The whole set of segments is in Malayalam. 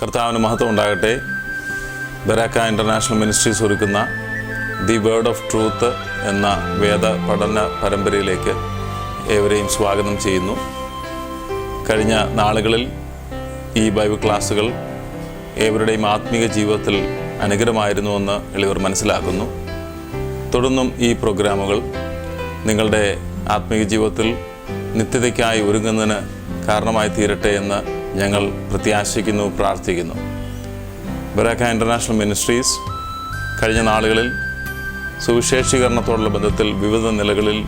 കർത്താവിന് മഹത്വം ഉണ്ടാകട്ടെ. ബരാക്ക ഇൻ്റർനാഷണൽ മിനിസ്ട്രീസ് ഒരുക്കുന്ന ദി വേർഡ് ഓഫ് ട്രൂത്ത് എന്ന വേദ പഠന പരമ്പരയിലേക്ക് ഏവരെയും സ്വാഗതം ചെയ്യുന്നു. കഴിഞ്ഞ നാളുകളിൽ ഈ ബൈബിൾ ക്ലാസ്സുകൾ ഏവരുടെയും ആത്മീക ജീവിതത്തിൽ അനുഗ്രഹമായിരുന്നുവെന്ന് എളിയവർ മനസ്സിലാക്കുന്നു. തുടർന്നും ഈ പ്രോഗ്രാമുകൾ നിങ്ങളുടെ ആത്മീക ജീവിതത്തിൽ നിത്യതയ്ക്കായി ഒരുങ്ങുന്നതിന് കാരണമായി തീരട്ടെ എന്ന് ഞങ്ങൾ പ്രത്യാശിക്കുന്നു, പ്രാർത്ഥിക്കുന്നു. ബരാക്ക ഇൻ്റർനാഷണൽ മിനിസ്ട്രീസ് കഴിഞ്ഞ നാളുകളിൽ സുവിശേഷീകരണത്തോടുള്ള ബന്ധത്തിൽ വിവിധ നിലകളിൽ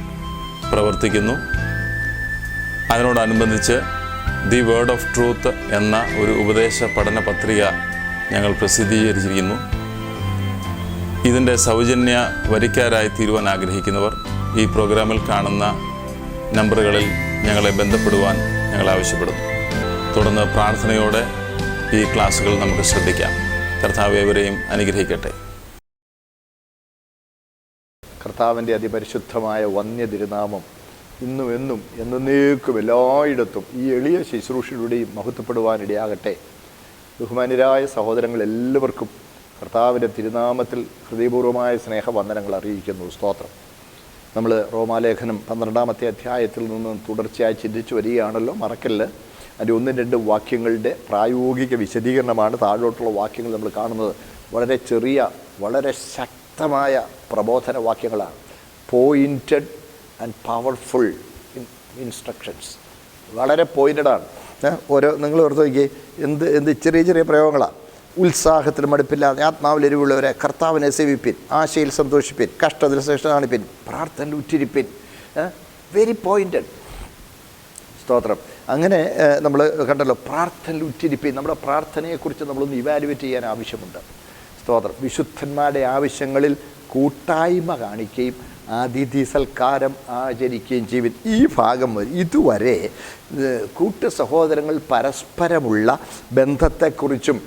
പ്രവർത്തിക്കുന്നു. അതിനോടനുബന്ധിച്ച് ദി വേർഡ് ഓഫ് ട്രൂത്ത് എന്ന ഒരു ഉപദേശ പഠന പത്രിക ഞങ്ങൾ പ്രസിദ്ധീകരിച്ചിരിക്കുന്നു. ഇതിൻ്റെ സൗജന്യ വരിക്കാരായി തീരുവാൻ ആഗ്രഹിക്കുന്നവർ ഈ പ്രോഗ്രാമിൽ കാണുന്ന നമ്പറുകളിൽ ഞങ്ങളെ ബന്ധപ്പെടുവാൻ ഞങ്ങൾ ആവശ്യപ്പെടുന്നു. തുടർന്ന് പ്രാർത്ഥനയോടെ ഈ ക്ലാസ്സുകൾ നമുക്ക് ശ്രദ്ധിക്കാം. കർത്താവ് ഏവരെയും അനുഗ്രഹിക്കട്ടെ. കർത്താവിൻ്റെ അതിപരിശുദ്ധമായ വന്യ തിരുനാമം ഇന്നും എന്നും എന്നേക്കും എല്ലായിടത്തും ഈ എളിയ ശുശ്രൂഷയിലൂടെയും മഹത്വപ്പെടുവാനിടയാകട്ടെ. ബഹുമാന്യരായ സഹോദരങ്ങൾ എല്ലാവർക്കും കർത്താവിൻ്റെ തിരുനാമത്തിൽ ഹൃദയപൂർവ്വമായ സ്നേഹവന്ദനങ്ങൾ അറിയിക്കുന്നു. സ്തോത്രം. നമ്മൾ റോമാലേഖനം 12-ാമത്തെ അധ്യായത്തിൽ നിന്ന് തുടർച്ചയായി ചിന്തിച്ചു വരികയാണല്ലോ. മറക്കല്ല്. അതിൻ്റെ 1-2 വാക്യങ്ങളുടെ പ്രായോഗിക വിശദീകരണമാണ് താഴോട്ടുള്ള വാക്യങ്ങൾ നമ്മൾ കാണുന്നത്. വളരെ ചെറിയ, വളരെ ശക്തമായ പ്രബോധന വാക്യങ്ങളാണ്. Pointed and powerful instructions. വളരെ പോയിൻറ്റഡാണ്. ഓരോ നിങ്ങൾ ഓർത്ത് നോക്കിയേ, എന്ത് ചെറിയ ചെറിയ പ്രയോഗങ്ങളാണ്. ഉത്സാഹത്തിൽ മടുപ്പില്ലാതെ ആത്മാവിൽ എരിവുള്ളവരെ കർത്താവിനെ സേവിപ്പിൻ, ആശയിൽ സന്തോഷിപ്പിൻ, കഷ്ടത്തിൽ ശ്രേഷ്ഠ കാണിപ്പിൻ, പ്രാർത്ഥനയിൽ ഉറ്റിരിപ്പിൻ. Very pointed. സ്തോത്രം. അങ്ങനെ നമ്മൾ കണ്ടല്ലോ, പ്രാർത്ഥനയിൽ ഉറ്റിരിപ്പിൻ. നമ്മുടെ പ്രാർത്ഥനയെക്കുറിച്ച് നമ്മളൊന്ന് ഇവാലുവേറ്റ് ചെയ്യാൻ ആവശ്യമുണ്ട്. സ്തോത്രം. വിശുദ്ധന്മാരുടെ ആവശ്യങ്ങളിൽ കൂട്ടായ്മ കാണിക്കുകയും അതിഥി സൽക്കാരം ആചരിക്കുകയും ചെയ്യും. ഈ ഭാഗം ഇതുവരെ കൂട്ടു സഹോദരങ്ങൾ പരസ്പരമുള്ള ബന്ധത്തെക്കുറിച്ചും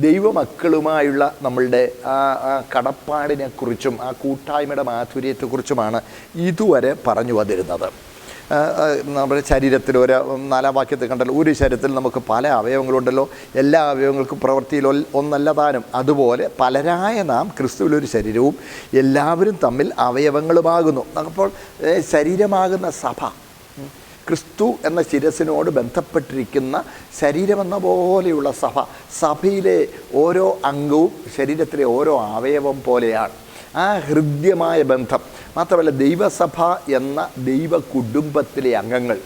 ദൈവമക്കളുമായുള്ള നമ്മളുടെ ആ കടപ്പാടിനെക്കുറിച്ചും ആ കൂട്ടായ്മയുടെ മാധുര്യത്തെക്കുറിച്ചുമാണ് ഇതുവരെ പറഞ്ഞു വന്നിരുന്നത്. നമ്മുടെ ശരീരത്തിൽ 4-ാം വാക്യത്തിൽ കണ്ടല്ലോ, ഒരു ശരീരത്തിൽ നമുക്ക് പല അവയവങ്ങളുണ്ടല്ലോ, എല്ലാ അവയവങ്ങൾക്കും പ്രവൃത്തിയിൽ ഒന്നല്ല താനും. അതുപോലെ പലരായ നാം ക്രിസ്തുവിലൊരു ശരീരവും എല്ലാവരും തമ്മിൽ അവയവങ്ങളുമാകുന്നു. അപ്പോൾ ശരീരമാകുന്ന സഭ ക്രിസ്തു എന്ന ശിരസിനോട് ബന്ധപ്പെട്ടിരിക്കുന്ന ശരീരമെന്ന പോലെയുള്ള സഭയിലെ ഓരോ അംഗവും ശരീരത്തിലെ ഓരോ അവയവം പോലെയാണ്. ആ ഹൃദ്യമായ ബന്ധം മാത്രമല്ല, ദൈവസഭ എന്ന ദൈവ കുടുംബത്തിലെ അംഗങ്ങൾ,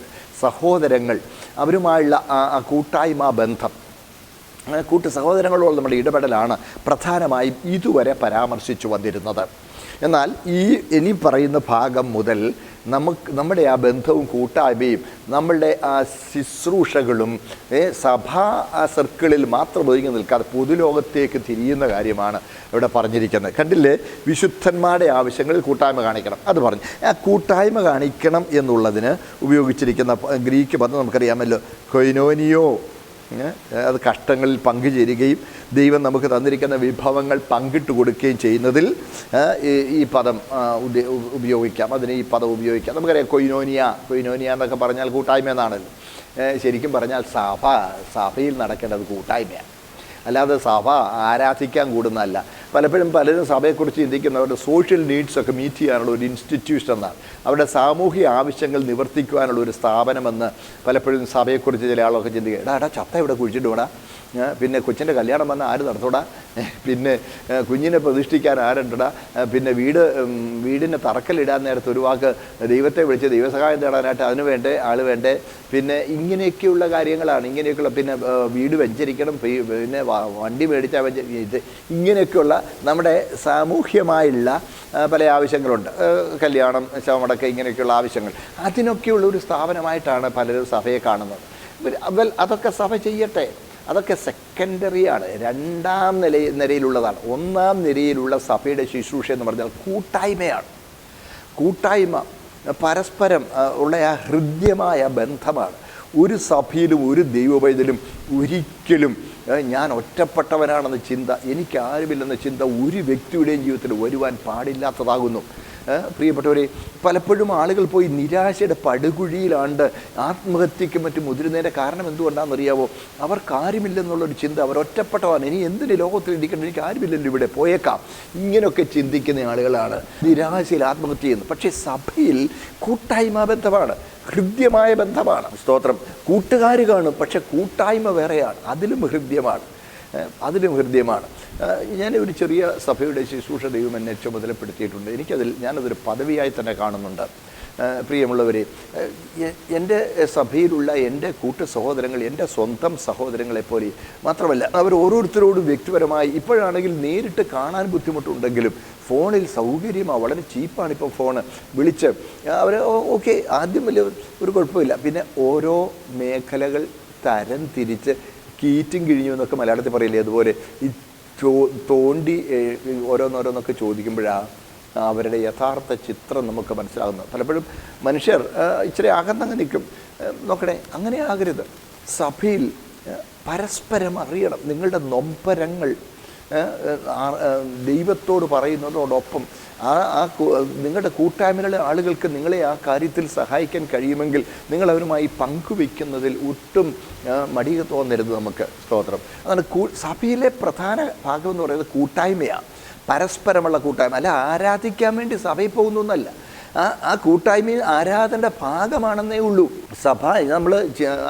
സഹോദരങ്ങൾ, അവരുമായുള്ള ആ കൂട്ടായ്മ ബന്ധം, കൂട്ടു സഹോദരങ്ങളോട് നമ്മുടെ ഇടപെടലാണ് പ്രധാനമായും ഇതുവരെ പരാമർശിച്ചു വന്നിരുന്നത്. എന്നാൽ ഇനി പറയുന്ന ഭാഗം മുതൽ നമ്മുടെ ആ ബന്ധവും കൂട്ടായ്മയും നമ്മളുടെ ആ ശുശ്രൂഷകളും സഭാ സർക്കിളിൽ മാത്രം ഒതുങ്ങി നിൽക്കാതെ പൊതുലോകത്തേക്ക് തിരിയുന്ന കാര്യമാണ് ഇവിടെ പറഞ്ഞിരിക്കുന്നത്. കണ്ടില്ലേ, വിശുദ്ധന്മാരുടെ ആവശ്യങ്ങളിൽ കൂട്ടായ്മ കാണിക്കണം. അത് പറഞ്ഞു. ആ കൂട്ടായ്മ കാണിക്കണം എന്നുള്ളതിന് ഉപയോഗിച്ചിരിക്കുന്ന ഗ്രീക്ക് പദം നമുക്കറിയാമല്ലോ, കൊയിനോനിയോ. അത് കഷ്ടങ്ങളിൽ പങ്കുചേരുകയും ദൈവം നമുക്ക് തന്നിരിക്കുന്ന വിഭവങ്ങൾ പങ്കിട്ട് കൊടുക്കുകയും ചെയ്യുന്നതിൽ ഈ പദം ഉപയോഗിക്കാം. അതിന് ഈ പദം ഉപയോഗിക്കാം. നമുക്കറിയാം, കൊയിനോനിയ എന്നൊക്കെ പറഞ്ഞാൽ കൂട്ടായ്മ എന്നാണല്ലോ. ശരിക്കും പറഞ്ഞാൽ സഭയിൽ നടക്കേണ്ടത് കൂട്ടായ്മയാണ്, അല്ലാതെ സഭ ആരാധിക്കാൻ കൂടുന്നതല്ല. പലപ്പോഴും പലരും സഭയെക്കുറിച്ച് ചിന്തിക്കുന്നവരുടെ സോഷ്യൽ നീഡ്സൊക്കെ മീറ്റ് ചെയ്യാനുള്ള ഒരു ഇൻസ്റ്റിറ്റ്യൂഷൻ എന്നാണ്, അവരുടെ സാമൂഹിക ആവശ്യങ്ങൾ നിവർത്തിക്കുവാനുള്ള ഒരു സ്ഥാപനമെന്ന് പലപ്പോഴും സഭയെക്കുറിച്ച് ചില ആളൊക്കെ ചിന്തിക്കുക. എടാ ചത്ത ഇവിടെ കുഴിച്ചിട്ടുകൂടാ, പിന്നെ കൊച്ചിൻ്റെ കല്യാണം വന്നാൽ ആര് നടത്തൂടാ, പിന്നെ കുഞ്ഞിനെ പ്രതിഷ്ഠിക്കാൻ ആരുണ്ടടാ, പിന്നെ വീടിന് തറക്കല്ലിടാൻ നേരത്ത് ഒരു വാക്ക് ദൈവത്തെ വിളിച്ച് ദൈവസഹായം തേടാനായിട്ട് അതിന് വേണ്ടേ ആൾ വേണ്ടേ, പിന്നെ ഇങ്ങനെയൊക്കെയുള്ള കാര്യങ്ങളാണ്. ഇങ്ങനെയൊക്കെയുള്ള പിന്നെ വീട് വെഞ്ചരിക്കണം, പിന്നെ വണ്ടി മേടിച്ചാൽ ഇത് ഇങ്ങനെയൊക്കെയുള്ള നമ്മുടെ സാമൂഹ്യമായുള്ള പല ആവശ്യങ്ങളുണ്ട്. കല്യാണം, ശവമടക്കം, ഇങ്ങനെയൊക്കെയുള്ള ആവശ്യങ്ങൾ. അതിനൊക്കെയുള്ള ഒരു സ്ഥാപനമായിട്ടാണ് പലരും സഭയെ കാണുന്നത്. അതൊക്കെ സഭ ചെയ്യട്ടെ, അതൊക്കെ സെക്കൻഡറിയാണ്, 2ാം നിരയിലുള്ളതാണ്. 1ാം നിരയിലുള്ള സഭയുടെ ശുശ്രൂഷ എന്ന് പറഞ്ഞാൽ കൂട്ടായ്മയാണ്. കൂട്ടായ്മ, പരസ്പരം ഉള്ള ആ ഹൃദ്യമായ ബന്ധമാണ്. ഒരു സഭയിലും ഒരു ദൈവപൈതലും ഒരിക്കലും ഞാൻ ഒറ്റപ്പെട്ടവനാണെന്ന ചിന്ത, എനിക്കാരുമില്ലെന്ന ചിന്ത ഒരു വ്യക്തിയുടെയും ജീവിതത്തിൽ വരുവാൻ പാടില്ലാത്തതാകുന്നു. പ്രിയപ്പെട്ടവരെ, പലപ്പോഴും ആളുകൾ പോയി നിരാശയുടെ പടുകുഴിയിലാണ്ട് ആത്മഹത്യയ്ക്ക് മറ്റും മുതിരുന്നതിൻ്റെ കാരണം എന്തുകൊണ്ടാണെന്നറിയാവോ? അവർക്ക് ആരുമില്ലെന്നുള്ളൊരു ചിന്ത, അവർ ഒറ്റപ്പെട്ടതാണ്, ഇനി എന്തിന് ലോകത്തിൽ ഇരിക്കണം, എനിക്ക് ആരുമില്ലല്ലോ ഇവിടെ, പോയേക്കാം, ഇങ്ങനെയൊക്കെ ചിന്തിക്കുന്ന ആളുകളാണ് നിരാശയിൽ ആത്മഹത്യ ചെയ്യുന്നത്. പക്ഷേ സഭയിൽ കൂട്ടായ്മ ബന്ധമാണ്, ഹൃദ്യമായ ബന്ധമാണ്. സ്തോത്രം. കൂട്ടുകാർ കാണും, പക്ഷെ കൂട്ടായ്മ വേറെയാണ്, അതിലും ഹൃദ്യമാണ്. ഞാൻ ഒരു ചെറിയ സഭയുടെ ശുശ്രൂഷ ദൈവം എന്നെ ചുമതലപ്പെടുത്തിയിട്ടുണ്ട്. ഞാനതൊരു പദവിയായി തന്നെ കാണുന്നുണ്ട്. പ്രിയമുള്ളവരെ, എൻ്റെ സഭയിലുള്ള എൻ്റെ കൂട്ടു സഹോദരങ്ങൾ എൻ്റെ സ്വന്തം സഹോദരങ്ങളെപ്പോലെ മാത്രമല്ല, അവർ ഓരോരുത്തരോടും വ്യക്തിപരമായി, ഇപ്പോഴാണെങ്കിൽ നേരിട്ട് കാണാൻ ബുദ്ധിമുട്ടുണ്ടെങ്കിലും ഫോണിൽ സൗകര്യമാണ്, വളരെ ചീപ്പാണ് ഇപ്പോൾ ഫോണ്. വിളിച്ച് അവർ ഓക്കെ, ആദ്യം വലിയ ഒരു കുഴപ്പമില്ല, പിന്നെ ഓരോ മേഖലകൾ തരം തിരിച്ച് കീറ്റും കിഴിഞ്ഞു എന്നൊക്കെ മലയാളത്തിൽ പറയില്ലേ, അതുപോലെ ഈ തോണ്ടി ഓരോന്നോരോന്നൊക്കെ ചോദിക്കുമ്പോഴാണ് അവരുടെ യഥാർത്ഥ ചിത്രം നമുക്ക് മനസ്സിലാകുന്നത്. പലപ്പോഴും മനുഷ്യർ ഇച്ചിരി അകന്നങ്ങ് നിൽക്കും. നോക്കണേ, അങ്ങനെ ആകരുത്. സഭയിൽ പരസ്പരം അറിയണം. നിങ്ങളുടെ നൊമ്പരങ്ങൾ ദൈവത്തോട് പറയുന്നതോടൊപ്പം നിങ്ങളുടെ കൂട്ടായ്മയിലെ ആളുകൾക്ക് നിങ്ങളെ ആ കാര്യത്തിൽ സഹായിക്കാൻ കഴിയുമെങ്കിൽ നിങ്ങൾ അവരുമായി പങ്കുവയ്ക്കുന്നതിൽ ഒട്ടും മടി തോന്നരുത് നമുക്ക്. സ്തോത്രം. അതാണ് സഭയിലെ പ്രധാന ഭാഗം എന്ന് പറയുന്നത് കൂട്ടായ്മയാണ്, പരസ്പരമുള്ള കൂട്ടായ്മ. അല്ല ആരാധിക്കാൻ വേണ്ടി സഭയിൽ പോകുന്നൊന്നല്ല, ആ കൂട്ടായ്മയിൽ ആരാധനയുടെ ഭാഗമാണെന്നേ ഉള്ളൂ. സഭ, നമ്മൾ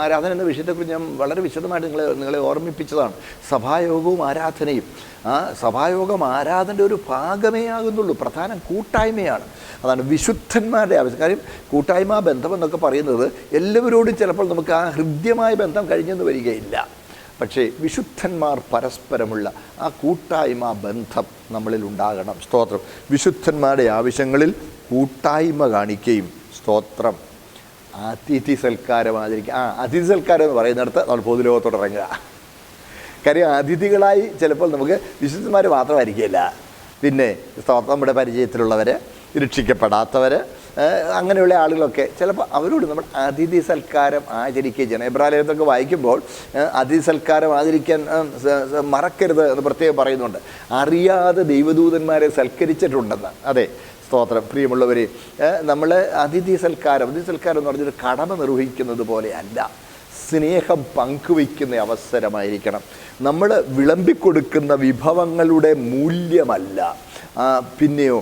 ആരാധന എന്ന വിഷയത്തെക്കുറിച്ച് ഞാൻ വളരെ വിശദമായിട്ട് നിങ്ങളെ ഓർമ്മിപ്പിച്ചതാണ്. സഭായോഗവും ആരാധനയും, ആ സഭായോഗം ആരാധനയുടെ ഒരു ഭാഗമേ ആകുന്നുള്ളൂ. പ്രധാനം കൂട്ടായ്മയാണ്. അതാണ് വിശുദ്ധന്മാരുടെ ആവശ്യം. കാര്യം കൂട്ടായ്മ ബന്ധം എന്നൊക്കെ പറയുന്നത് എല്ലാവരോടും ചിലപ്പോൾ നമുക്ക് ആ ഹൃദ്യമായ ബന്ധം കഴിഞ്ഞെന്ന് വരികയില്ല. പക്ഷേ വിശുദ്ധന്മാർ പരസ്പരമുള്ള ആ കൂട്ടായ്മ ബന്ധം നമ്മളിൽ ഉണ്ടാകണം. സ്തോത്രം. വിശുദ്ധന്മാരുടെ ആവശ്യങ്ങളിൽ കൂട്ടായ്മ കാണിക്കുകയും, സ്തോത്രം, അതിഥി സൽക്കാരം ആചരിക്കുക. അതിഥി സൽക്കാരം എന്ന് പറയുന്നിടത്ത് നമ്മൾ പൊതുലോകത്തോട് ഇറങ്ങുക. കാര്യം അതിഥികളായി ചിലപ്പോൾ നമുക്ക് വിശുദ്ധന്മാർ മാത്രമായിരിക്കില്ല, പിന്നെ നമ്മുടെ പരിചയത്തിലുള്ളവർ, രക്ഷിക്കപ്പെടാത്തവർ, അങ്ങനെയുള്ള ആളുകളൊക്കെ ചിലപ്പോൾ അവരോട് നമ്മൾ അതിഥി സൽക്കാരം ആചരിക്കുകയും ചെയ്യണം. എബ്രായലേഖനത്തൊക്കെ വായിക്കുമ്പോൾ അതിഥി സൽക്കാരം ആചരിക്കാൻ മറക്കരുത് എന്ന് പ്രത്യേകം പറയുന്നുണ്ട്. അറിയാതെ ദൈവദൂതന്മാരെ സൽക്കരിച്ചിട്ടുണ്ടെന്ന്. അതെ, സ്തോത്രം. പ്രിയമുള്ളവരെ, നമ്മൾ അതിഥി സൽക്കാരം എന്ന് പറഞ്ഞൊരു കടമ നിർവഹിക്കുന്നത് പോലെയല്ല, സ്നേഹം പങ്കുവയ്ക്കുന്ന അവസരമായിരിക്കണം. നമ്മൾ വിളമ്പിക്കൊടുക്കുന്ന വിഭവങ്ങളുടെ മൂല്യമല്ല, പിന്നെയോ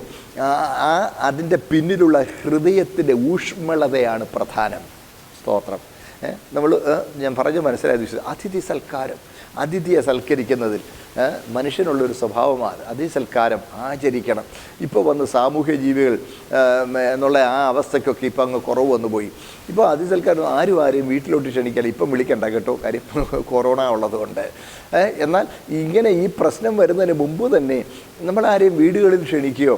അതിൻ്റെ പിന്നിലുള്ള ഹൃദയത്തിൻ്റെ ഊഷ്മളതയാണ് പ്രധാനം. സ്തോത്രം. ഞാൻ പറഞ്ഞു മനസ്സിലായത്, അതിഥി സൽക്കാരം, അതിഥിയെ സൽക്കരിക്കുന്നതിൽ മനുഷ്യനുള്ളൊരു സ്വഭാവമാണ്. അതിഥി സൽക്കാരം ആചരിക്കണം. ഇപ്പോൾ വന്ന് സാമൂഹ്യ ജീവികൾ എന്നുള്ള ആ അവസ്ഥയ്ക്കൊക്കെ ഇപ്പം അങ്ങ് കുറവ് വന്നു പോയി. ഇപ്പോൾ അതിഥി സൽക്കാരം ആരെയും വീട്ടിലോട്ട് ക്ഷണിക്കാൻ ഇപ്പം വിളിക്കണ്ട കേട്ടോ, കാര്യം കൊറോണ ഉള്ളതുകൊണ്ട്. എന്നാൽ ഇങ്ങനെ ഈ പ്രശ്നം വരുന്നതിന് മുമ്പ് തന്നെ നമ്മളാരെയും വീടുകളിൽ ക്ഷണിക്കുകയോ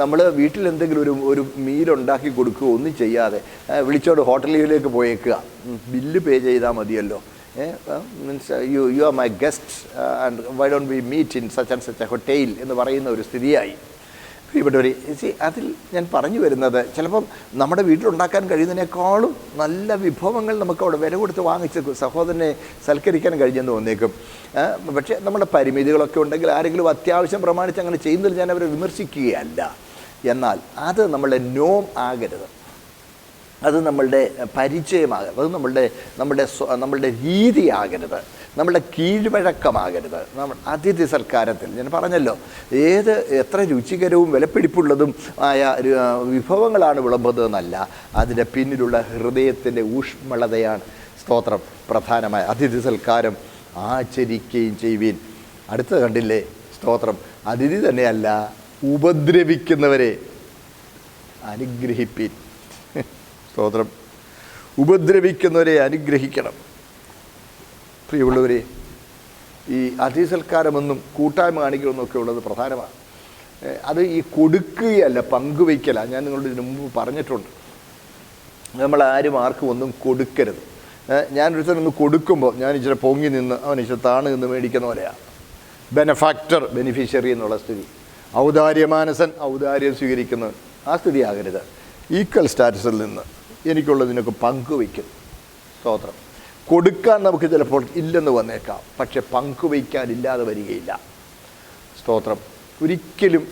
നമ്മൾ വീട്ടിൽ എന്തെങ്കിലും ഒരു മീലുണ്ടാക്കി കൊടുക്കുകയോ ഒന്നും ചെയ്യാതെ വിളിച്ചോട് ഹോട്ടലിലേക്ക് പോയേക്കുക, ബില്ല് പേ ചെയ്താൽ മതിയല്ലോ. Means you are my guest and why don't we meet in such and such a hotel എന്ന് പറയുന്ന ഒരു സ്ഥിതിയായി. പ്രിയപ്പെട്ടവരെ, അതിൽ ഞാൻ പറഞ്ഞു വരുന്നത്, ചിലപ്പം നമ്മുടെ വീട്ടിലുണ്ടാക്കാൻ കഴിയുന്നതിനേക്കാളും നല്ല വിഭവങ്ങൾ നമുക്ക് അവിടെ വില കൊടുത്ത് വാങ്ങിച്ച് സഹോദരനെ സൽക്കരിക്കാൻ കഴിഞ്ഞെന്ന് തോന്നിയേക്കും. പക്ഷേ നമ്മുടെ പരിമിതികളൊക്കെ ഉണ്ടെങ്കിൽ ആരെങ്കിലും അത്യാവശ്യം പ്രമാണിച്ച് അങ്ങനെ ചെയ്യുന്നതിൽ ഞാൻ അവരെ വിമർശിക്കുകയല്ല. എന്നാൽ അത് നമ്മളുടെ നോം ആകരുത്, അത് നമ്മളുടെ പരിചയമാകരുത്, അത് നമ്മളുടെ രീതിയാകരുത്, നമ്മളുടെ കീഴ്വഴക്കമാകരുത്. അതിഥി സൽക്കാരത്തിൽ ഞാൻ പറഞ്ഞല്ലോ, എത്ര രുചികരവും വിലപിടിപ്പുള്ളതും ആയ വിഭവങ്ങളാണ് വിളമ്പുന്നതെന്നല്ല, അതിൻ്റെ പിന്നിലുള്ള ഹൃദയത്തിൻ്റെ ഊഷ്മളതയാണ്, സ്തോത്രം, പ്രധാനമായ. അതിഥി സൽക്കാരം ആചരിക്കുകയും ചെയ്യുവീൻ. അടുത്ത കണ്ടില്ലേ, സ്തോത്രം, അതിഥി തന്നെയല്ല, ഉപദ്രവിക്കുന്നവരെ അനുഗ്രഹിപ്പീൻ. സ്തോത്രം. ഉപദ്രവിക്കുന്നവരെ അനുഗ്രഹിക്കണം. പ്രിയമുള്ളവരെ, ഈ അതിഥി സൽക്കാരമെന്നും കൂട്ടായ്മ കാണിക്കണമെന്നൊക്കെ ഉള്ളത് പ്രധാനമാണ്. അത് ഈ കൊടുക്കുകയല്ല, പങ്കുവയ്ക്കലാണ്. ഞാൻ നിങ്ങളോട് ഇതിനു മുമ്പ് പറഞ്ഞിട്ടുണ്ട്, നമ്മളാരും ആർക്കും ഒന്നും കൊടുക്കരുത്. ഞാനൊരുത്തരൊന്ന് കൊടുക്കുമ്പോൾ ഞാൻ ഇച്ചിരി പൊങ്ങി നിന്ന് അവൻ ഇച്ചിരി താണു നിന്ന് മേടിക്കുന്ന പോലെയാണ്. ബെനഫാക്ടർ, ബെനിഫിഷ്യറി എന്നുള്ള സ്ഥിതി. ഔദാര്യമാനസൻ, ഔദാര്യം സ്വീകരിക്കുന്നവൻ, ആ സ്ഥിതി ആകരുത്. ഈക്വൽ സ്റ്റാറ്റസിൽ നിന്ന് എനിക്കുള്ളതിനൊക്കെ പങ്കുവയ്ക്കും. സ്തോത്രം. കൊടുക്കാൻ നമുക്ക് ചിലപ്പോൾ ഇല്ലെന്ന് വന്നേക്കാം, പക്ഷെ പങ്കുവയ്ക്കാനില്ലാതെ വരികയില്ല. സ്തോത്രം. ഒരിക്കലും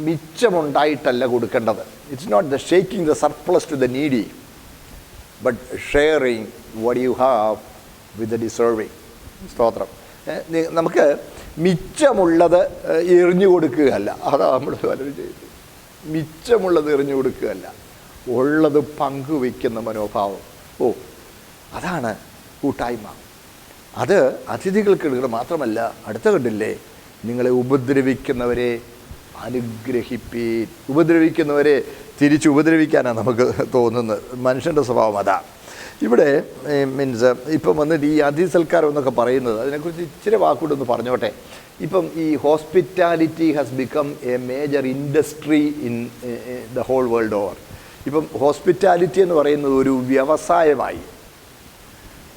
മിച്ചമുണ്ടായിട്ടല്ല കൊടുക്കേണ്ടത്. It's not the shaking the surplus to the needy, but sharing what you have with the deserving. സ്തോത്രം. നമുക്ക് മിച്ചമുള്ളത് എറിഞ്ഞു കൊടുക്കുകയല്ല, അതാണ് നമ്മൾ പലരും ചെയ്യുന്നത്. മിച്ചമുള്ളത് എറിഞ്ഞു കൊടുക്കുകയല്ല, ഉള്ളത് പങ്കുവയ്ക്കുന്ന മനോഭാവം. അതാണ് കൂട്ടായ്മ. അത് അതിഥികൾക്ക് മാത്രമല്ല, അടുത്ത കണ്ടില്ലേ, നിങ്ങളെ ഉപദ്രവിക്കുന്നവരെ അനുഗ്രഹിപ്പീൻ. ഉപദ്രവിക്കുന്നവരെ തിരിച്ച് ഉപദ്രവിക്കാനാണ് നമുക്ക് തോന്നുന്നത്. മനുഷ്യൻ്റെ സ്വഭാവം അതാണ്. ഇവിടെ മീൻസ് ഇപ്പം വന്നിട്ട് ഈ അതിഥി സൽക്കാരം എന്നൊക്കെ പറയുന്നത്, അതിനെക്കുറിച്ച് ഇച്ചിരി വാക്കുകൊണ്ടൊന്ന് പറഞ്ഞോട്ടെ. ഇപ്പം ഈ hospitality has become a major industry in the whole world over. ഇപ്പം ഹോസ്പിറ്റാലിറ്റി എന്ന് പറയുന്നത് ഒരു വ്യവസായമായി.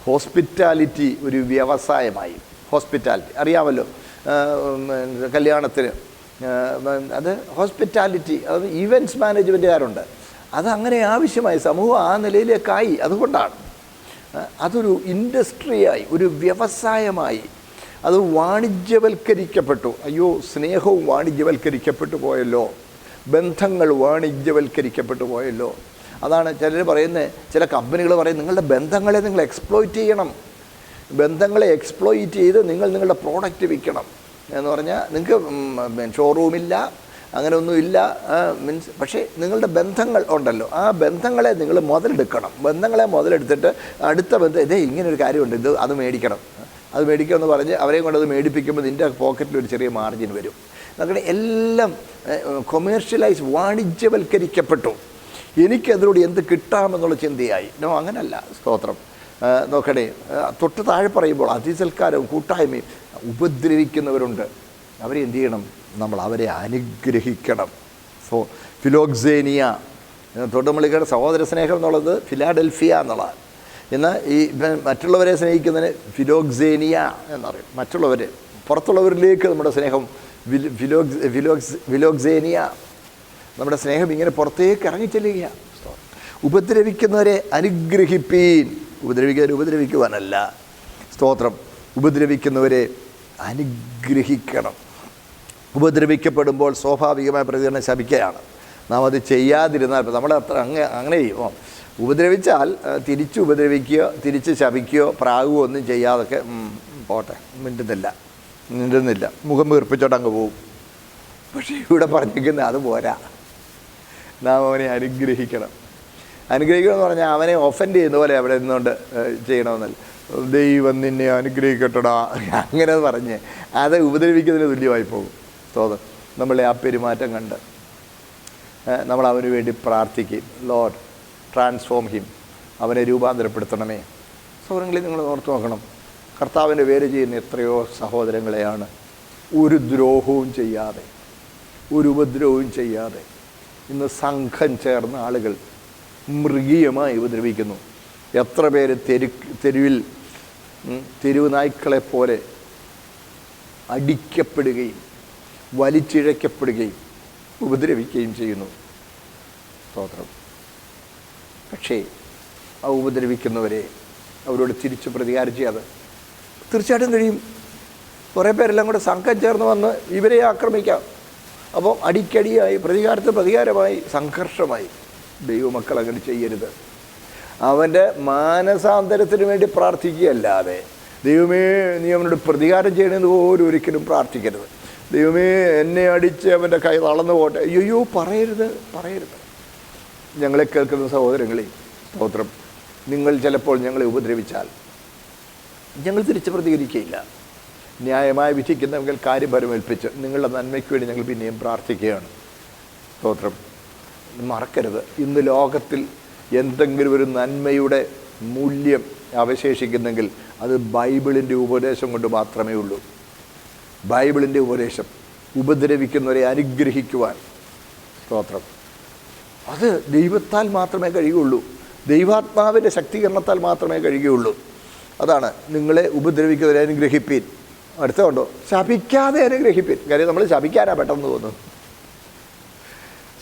ഹോസ്പിറ്റാലിറ്റി ഒരു വ്യവസായമായി. ഹോസ്പിറ്റാലിറ്റി അറിയാമല്ലോ, കല്യാണത്തിന് അത് ഹോസ്പിറ്റാലിറ്റി, അത് ഈവൻറ്റ്സ് മാനേജ്മെൻറ്റുകാരുണ്ട്. അതങ്ങനെ ആവശ്യമായി, സമൂഹം ആ നിലയിലേക്കായി. അതുകൊണ്ടാണ് അതൊരു ഇൻഡസ്ട്രിയായി, ഒരു വ്യവസായമായി. അത് വാണിജ്യവൽക്കരിക്കപ്പെട്ടു. അയ്യോ, സ്നേഹവും വാണിജ്യവൽക്കരിക്കപ്പെട്ടു പോയല്ലോ, ബന്ധങ്ങൾ വാണിജ്യവൽക്കരിക്കപ്പെട്ടു പോയല്ലോ. അതാണ് ചിലർ പറയുന്നത്, ചില കമ്പനികൾ പറയും, നിങ്ങളുടെ ബന്ധങ്ങളെ നിങ്ങൾ എക്സ്പ്ലോയിറ്റ് ചെയ്യണം, ബന്ധങ്ങളെ എക്സ്പ്ലോയിറ്റ് ചെയ്ത് നിങ്ങളുടെ പ്രോഡക്റ്റ് വിൽക്കണം എന്ന് പറഞ്ഞാൽ നിങ്ങൾക്ക് ഷോറൂമില്ല, അങ്ങനെയൊന്നുമില്ല, മീൻസ്. പക്ഷേ നിങ്ങളുടെ ബന്ധങ്ങൾ ഉണ്ടല്ലോ, ആ ബന്ധങ്ങളെ നിങ്ങൾ മുതലെടുക്കണം. ബന്ധങ്ങളെ മുതലെടുത്തിട്ട് അടുത്ത ബന്ധം, ഇതേ ഇങ്ങനൊരു കാര്യമുണ്ട്, അത് മേടിക്കണം, അത് മേടിക്കുമെന്ന് പറഞ്ഞ് അവരെയും കൊണ്ട് അത് മേടിപ്പിക്കുമ്പോൾ നിൻ്റെ പോക്കറ്റിൽ ഒരു ചെറിയ മാർജിൻ വരും. അങ്ങനെ എല്ലാം കൊമേഴ്ഷ്യലൈസ്, വാണിജ്യവൽക്കരിക്കപ്പെട്ടു. എനിക്കതിലൂടെ എന്ത് കിട്ടാമെന്നുള്ള ചിന്തയായി. നോ, അങ്ങനല്ല. സ്തോത്രം. നോക്കണേ, തൊട്ട് താഴെ പറയുമ്പോൾ അതിസൽക്കാരവും കൂട്ടായ്മയും. ഉപദ്രവിക്കുന്നവരുണ്ട്, അവരെ എന്ത് ചെയ്യണം? നമ്മൾ അവരെ അനുഗ്രഹിക്കണം. ഫിലോക്സേനിയ, തൊട്ടുമളിക്കയുടെ സഹോദര സ്നേഹം എന്നുള്ളത് ഫിലാഡൽഫിയ എന്നുള്ളതാണ്. എന്നാൽ ഈ മറ്റുള്ളവരെ സ്നേഹിക്കുന്നതിന് ഫിലോക്സേനിയ എന്നറിയും. മറ്റുള്ളവർ, പുറത്തുള്ളവരിലേക്ക് നമ്മുടെ സ്നേഹം ഫിലോക്സേനിയ. നമ്മുടെ സ്നേഹം ഇങ്ങനെ പുറത്തേക്ക് ഇറങ്ങിച്ചെല്ലുക. ഉപദ്രവിക്കുന്നവരെ അനുഗ്രഹിപ്പീൻ. ഉപദ്രവിക്കുവാനല്ല, സ്തോത്രം. ഉപദ്രവിക്കുന്നവരെ അനുഗ്രഹിക്കണം. ഉപദ്രവിക്കപ്പെടുമ്പോൾ സ്വാഭാവികമായ പ്രതികരണം ശപിക്കുകയാണ്. നാം അത് ചെയ്യാതിരുന്നാൽ, നമ്മൾ അങ്ങനെ ചെയ്യുമോ? ഉപദ്രവിച്ചാൽ തിരിച്ച് ഉപദ്രവിക്കുകയോ തിരിച്ച് ശപിക്കുകയോ പ്രാകുകയോ ഒന്നും ചെയ്യാതൊക്കെ പോട്ടെ, മിണ്ടുന്നില്ല, മുഖം വീർപ്പിച്ചോട്ട് അങ്ങ് പോവും. പക്ഷേ ഇവിടെ പറഞ്ഞിരിക്കുന്നത് അത് പോരാ. നാം അവനെ അനുഗ്രഹിക്കണം. അനുഗ്രഹിക്കണമെന്ന് പറഞ്ഞാൽ അവനെ ഒഫൻഡ് ചെയ്യുന്ന പോലെ അവിടെ നിന്നുകൊണ്ട് ചെയ്യണമെന്നല്ല. ദൈവം നിന്നെ അനുഗ്രഹിക്കട്ടടാ അങ്ങനെ പറഞ്ഞ് അത് ഉപദ്രവിക്കുന്നതിന് തുല്യമായി പോകും. തോന്നുന്നു നമ്മളെ ആ പെരുമാറ്റം കണ്ട് നമ്മൾ അവന് വേണ്ടി പ്രാർത്ഥിക്കും. ലോർഡ് ട്രാൻസ്ഫോം ഹിം, അവനെ രൂപാന്തരപ്പെടുത്തണമേ. സഹോദരങ്ങളെ, നിങ്ങൾ ഓർത്ത് നോക്കണം, കർത്താവിൻ്റെ പേര് ചെയ്യുന്ന എത്രയോ സഹോദരങ്ങളെയാണ് ഒരു ദ്രോഹവും ചെയ്യാതെ, ഒരു ഉപദ്രവവും ചെയ്യാതെ ഇന്ന് സംഘം ചേർന്ന ആളുകൾ മൃഗീയമായി ഉപദ്രവിക്കുന്നു. എത്ര പേര് തെരുവ് നായ്ക്കളെപ്പോലെ അടിക്കപ്പെടുകയും വലിച്ചിഴക്കപ്പെടുകയും ഉപദ്രവിക്കുകയും ചെയ്യുന്നു. സ്തോത്രം. പക്ഷേ ആ ഉപദ്രവിക്കുന്നവരെ അവരോട് തിരിച്ച് പ്രതികാരം ചെയ്യാതെ തീർച്ചയായിട്ടും കഴിയും. കുറേ പേരെല്ലാം കൂടെ സംഘം ചേർന്ന് വന്ന് ഇവരെ ആക്രമിക്കാം. അപ്പോൾ അടിക്കടിയായി, പ്രതികാരമായി, സംഘർഷമായി. ദൈവമക്കൾ അങ്ങനെ ചെയ്യരുത്. അവൻ്റെ മാനസാന്തരത്തിന് വേണ്ടി പ്രാർത്ഥിക്കുകയല്ലാതെ ദൈവമേ നീ അവനോട് പ്രതികാരം ചെയ്യണമെന്ന് പോലും ഒരിക്കലും പ്രാർത്ഥിക്കരുത്. ദൈവമേ എന്നെ അടിച്ച് അവൻ്റെ കൈ തളർന്നു പോട്ടെ, അയ്യോ പറയരുത്. ഞങ്ങളെ കേൾക്കുന്ന സഹോദരങ്ങളെ, സ്തോത്രം. നിങ്ങൾ ചിലപ്പോൾ ഞങ്ങളെ ഉപദ്രവിച്ചാൽ ഞങ്ങൾ തിരിച്ച് പ്രതികരിക്കുകയില്ല. ന്യായമായി വിധിക്കുന്നവങ്ങൾ കാര്യപരമേൽപ്പിച്ച് നിങ്ങളുടെ നന്മയ്ക്ക് വേണ്ടി ഞങ്ങൾ പിന്നെയും പ്രാർത്ഥിക്കുകയാണ്. സ്തോത്രം. മറക്കരുത്, ഇന്ന് ലോകത്തിൽ എന്തെങ്കിലും ഒരു നന്മയുടെ മൂല്യം അവശേഷിക്കുന്നെങ്കിൽ അത് ബൈബിളിൻ്റെ ഉപദേശം കൊണ്ട് മാത്രമേ ഉള്ളൂ. ബൈബിളിൻ്റെ ഉപദേശം ഉപദ്രവിക്കുന്നവരെ അനുഗ്രഹിക്കുവാൻ. സ്തോത്രം. അത് ദൈവത്താൽ മാത്രമേ കഴിയുകയുള്ളൂ. ദൈവാത്മാവിൻ്റെ ശക്തീകരണത്താൽ മാത്രമേ കഴിയുകയുള്ളൂ. അതാണ് നിങ്ങളെ ഉപദ്രവിക്കുന്നവരെ അനുഗ്രഹിപ്പീൻ. അടുത്തതുണ്ടോ? ശപിക്കാതെ അനുഗ്രഹിപ്പീൻ. കാര്യം നമ്മൾ ശപിക്കാനാ പെട്ടെന്ന് തോന്നുന്നു,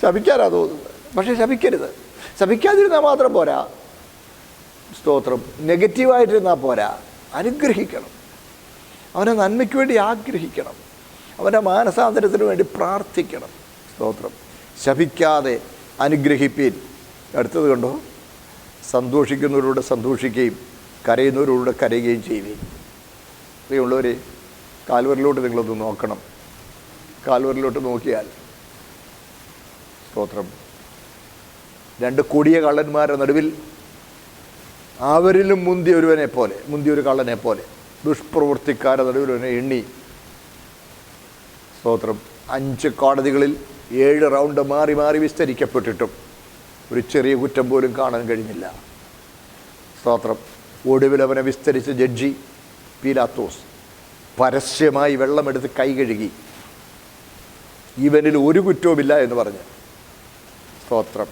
ശപിക്കാനാ തോന്നുന്നത്. പക്ഷേ ശപിക്കരുത്. ശപിക്കാതിരുന്നാൽ മാത്രം പോരാ, സ്തോത്രം. നെഗറ്റീവായിട്ടിരുന്നാൽ പോരാ, അനുഗ്രഹിക്കണം. അവനെ നന്മയ്ക്ക് വേണ്ടി ആഗ്രഹിക്കണം. അവൻ്റെ മാനസാന്തരത്തിന് വേണ്ടി പ്രാർത്ഥിക്കണം. സ്തോത്രം. ശപിക്കാതെ അനുഗ്രഹിപ്പീൻ. അടുത്തത് കണ്ടോ, സന്തോഷിക്കുന്നവരോട് സന്തോഷിക്കുകയും കരയുന്നവരോട് കരയുകയും ചെയ്യുകയും. പ്രിയമുള്ളവരെ, കാൽവരിലോട്ട് നിങ്ങളൊന്ന് നോക്കണം. കാൽവരിലോട്ട് നോക്കിയാൽ സ്തോത്രം, രണ്ട് കൊടിയ കള്ളന്മാരുടെ നടുവിൽ അവരിലും മുന്തിയൊരു കള്ളനെ പോലെ ദുഷ്പ്രവൃത്തിക്കാരുടെ നടുവിൽ അവനെ എണ്ണി. സ്തോത്രം. 5 കോടതികളിൽ 7 റൗണ്ട് മാറി മാറി വിസ്തരിക്കപ്പെട്ടിട്ടും ഒരു ചെറിയ കുറ്റം പോലും കാണാൻ കഴിഞ്ഞില്ല. സ്തോത്രം. ഒടുവിൽ അവനെ വിസ്തരിച്ച ജഡ്ജി പീലാത്തോസ് പരസ്യമായി വെള്ളമെടുത്ത് കൈ കഴുകി, ഇവനിൽ ഒരു കുറ്റവുമില്ല എന്ന് പറഞ്ഞ്. സ്തോത്രം.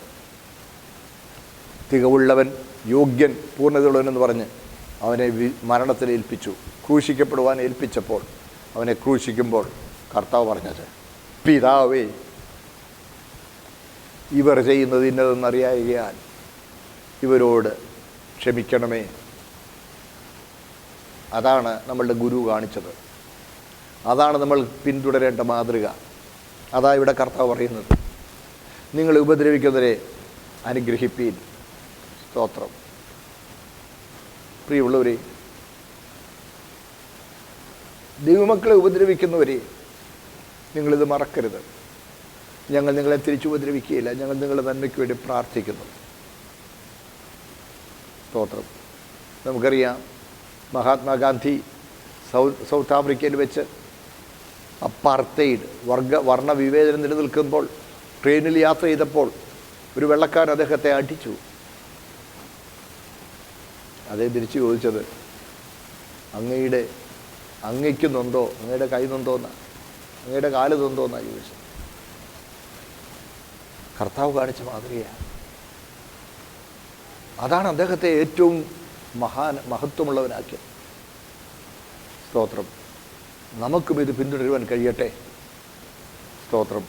തികവുള്ളവൻ, യോഗ്യൻ, പൂർണ്ണതയുള്ളവനെന്ന് പറഞ്ഞ് അവനെ മരണത്തിൽ ഏൽപ്പിച്ചു. ക്രൂശിക്കപ്പെടുവാൻ ഏൽപ്പിച്ചപ്പോൾ, അവനെ ക്രൂശിക്കുമ്പോൾ കർത്താവ് പറഞ്ഞത്, പിതാവേ, ഇവർ ചെയ്യുന്നത് ഇന്നതെന്നറിയായാൽ ഇവരോട് ക്ഷമിക്കണമേ. അതാണ് നമ്മളുടെ ഗുരു കാണിച്ചത്. അതാണ് നമ്മൾ പിന്തുടരേണ്ട മാതൃക. അതാ ഇവിടെ കർത്താവ് പറയുന്നത്, നിങ്ങൾ ഉപദ്രവിക്കുന്നവരെ അനുഗ്രഹിപ്പീൻ. സ്തോത്രം. പ്രിയമുള്ളവരെ, ദൈവമക്കളെ ഉപദ്രവിക്കുന്നവരെ നിങ്ങളിത് മറക്കരുത്. ഞങ്ങൾ നിങ്ങളെ തിരിച്ചു ഉപദ്രവിക്കുകയില്ല, ഞങ്ങൾ നിങ്ങളുടെ നന്മയ്ക്ക് വേണ്ടി പ്രാർത്ഥിക്കുന്നു. സ്തോത്രം. നമുക്കറിയാം, മഹാത്മാഗാന്ധി സൗത്ത് ആഫ്രിക്കയിൽ വെച്ച് അപ്പാർത്തൈഡ് വർണ്ണ വിവേചനം നിലനിൽക്കുമ്പോൾ ട്രെയിനിൽ യാത്ര ചെയ്തപ്പോൾ ഒരു വെള്ളക്കാരൻ അദ്ദേഹത്തെ അടിച്ചു. അദ്ദേഹം തിരിച്ചു ചോദിച്ചത്, അങ്ങയ്ക്ക് നൊന്തോ, അങ്ങയുടെ കൈ നൊന്തോന്നാ, അങ്ങയുടെ കാല് നൊന്തോന്നാണ് ചോദിച്ചത്. കർത്താവ് കാണിച്ച മാതൃകയാണ്. അതാണ് അദ്ദേഹത്തെ ഏറ്റവും മഹത്വമുള്ളവനാക്കിയത്. സ്തോത്രം. നമുക്കും ഇത് പിന്തുടരുവാൻ കഴിയട്ടെ. സ്തോത്രം.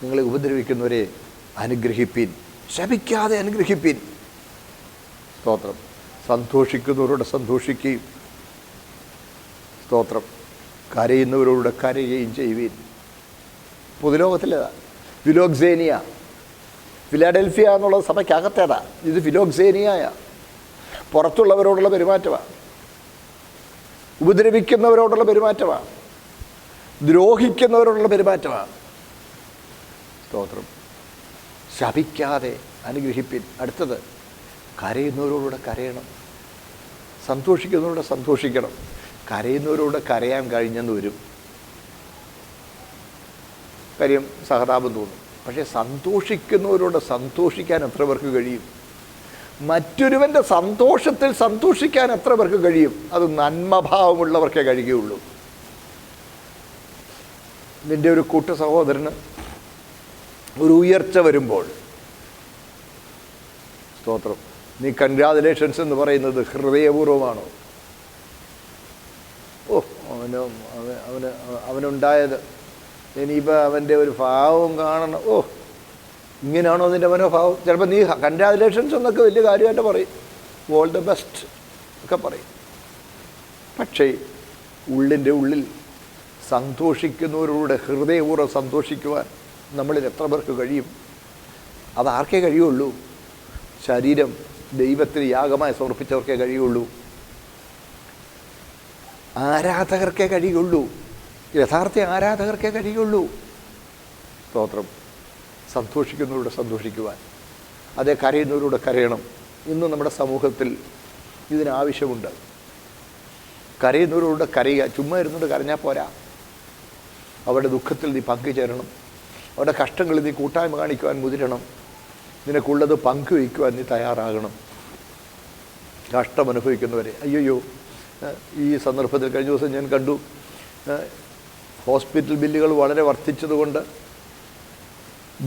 നിങ്ങളെ ഉപദ്രവിക്കുന്നവരെ അനുഗ്രഹിപ്പീൻ, ശപിക്കാതെ അനുഗ്രഹിപ്പീൻ. സ്തോത്രം. സന്തോഷിക്കുന്നവരോട് സന്തോഷിക്കുകയും, സ്തോത്രം, കരയുന്നവരോട് കരയുകയും ചെയ്യുവീൻ. പൊതുലോകത്തിലേതാ ഫിലോക്സേനിയ, ഫിലാഡൽഫിയ എന്നുള്ളത് സഭയ്ക്കകത്തേതാ. ഇത് ഫിലോക്സേനിയായ പുറത്തുള്ളവരോടുള്ള പെരുമാറ്റമാണ്, ഉപദ്രവിക്കുന്നവരോടുള്ള പെരുമാറ്റമാണ്, ദ്രോഹിക്കുന്നവരോടുള്ള പെരുമാറ്റമാണ്. സ്തോത്രം. ശപിക്കാതെ അനുഗ്രഹിപ്പിൻ. അടുത്തത്, കരയുന്നവരോടുകൂടെ കരയണം, സന്തോഷിക്കുന്നവരോട് സന്തോഷിക്കണം. കരയുന്നവരോട് കരയാൻ കഴിഞ്ഞെന്ന് വരും, കാര്യം സഹതാപം തോന്നും. പക്ഷേ സന്തോഷിക്കുന്നവരോട് സന്തോഷിക്കാൻ എത്ര പേർക്ക് കഴിയും? മറ്റൊരുവൻ്റെ സന്തോഷത്തിൽ സന്തോഷിക്കാൻ എത്ര പേർക്ക് കഴിയും? അത് നന്മഭാവമുള്ളവർക്കേ കഴിയുകയുള്ളൂ. നിൻ്റെ ഒരു കൂട്ട സഹോദരന് ഒരു ഉയർച്ച വരുമ്പോൾ, സ്തോത്രം, നീ കൺഗ്രാജുലേഷൻസ് എന്ന് പറയുന്നത് ഹൃദയപൂർവ്വമാണോ? അവനുണ്ടായത് ഇനിയിപ്പോൾ അവൻ്റെ ഒരു ഭാവം കാണണം. ഇങ്ങനെയാണോ നിൻ്റെ മനോഭാവം? ചിലപ്പോൾ നീ കൺഗ്രാജുലേഷൻസ് എന്നൊക്കെ വലിയ കാര്യമായിട്ട് പറയും, ഓൾ ദ ബെസ്റ്റ് ഒക്കെ പറയും. പക്ഷേ ഉള്ളിൻ്റെ ഉള്ളിൽ സന്തോഷിക്കുന്നവരോട് ഹൃദയപൂർവ്വം സന്തോഷിക്കുവാൻ നമ്മളിൽ എത്ര പേർക്ക് കഴിയും? അതാർക്കേ കഴിയുള്ളൂ? ശരീരം ദൈവത്തിന് യാഗമായി സമർപ്പിച്ചവർക്കേ കഴിയുള്ളൂ, ആരാധകർക്കേ കഴിയുള്ളൂ, യഥാർത്ഥ ആരാധകർക്കേ കഴിയുള്ളൂ. സ്തോത്രം. സന്തോഷിക്കുന്നവരോട് സന്തോഷിക്കുവാൻ, അതേ കരയുന്നവരോട് കരയണം. ഇന്ന് നമ്മുടെ സമൂഹത്തിൽ ഇതിനാവശ്യമുണ്ട്. കരയുന്നവരോട് കരയുക. ചുമ്മാ ഇരുന്നോട് കരഞ്ഞാൽ പോരാ, അവരുടെ ദുഃഖത്തിൽ നീ പങ്കുചേരണം, അവരുടെ കഷ്ടങ്ങളിൽ നീ കൂട്ടായ്മ കാണിക്കുവാൻ മുതിരണം, നിനക്കുള്ളത് പങ്കുവയ്ക്കുവാൻ നീ തയ്യാറാകണം. കഷ്ടമനുഭവിക്കുന്നവരെ, അയ്യോ, ഈ സന്ദർഭത്തിൽ കഴിഞ്ഞ ദിവസം ഞാൻ കണ്ടു, ഹോസ്പിറ്റൽ ബില്ലുകൾ വളരെ വർദ്ധിച്ചതുകൊണ്ട്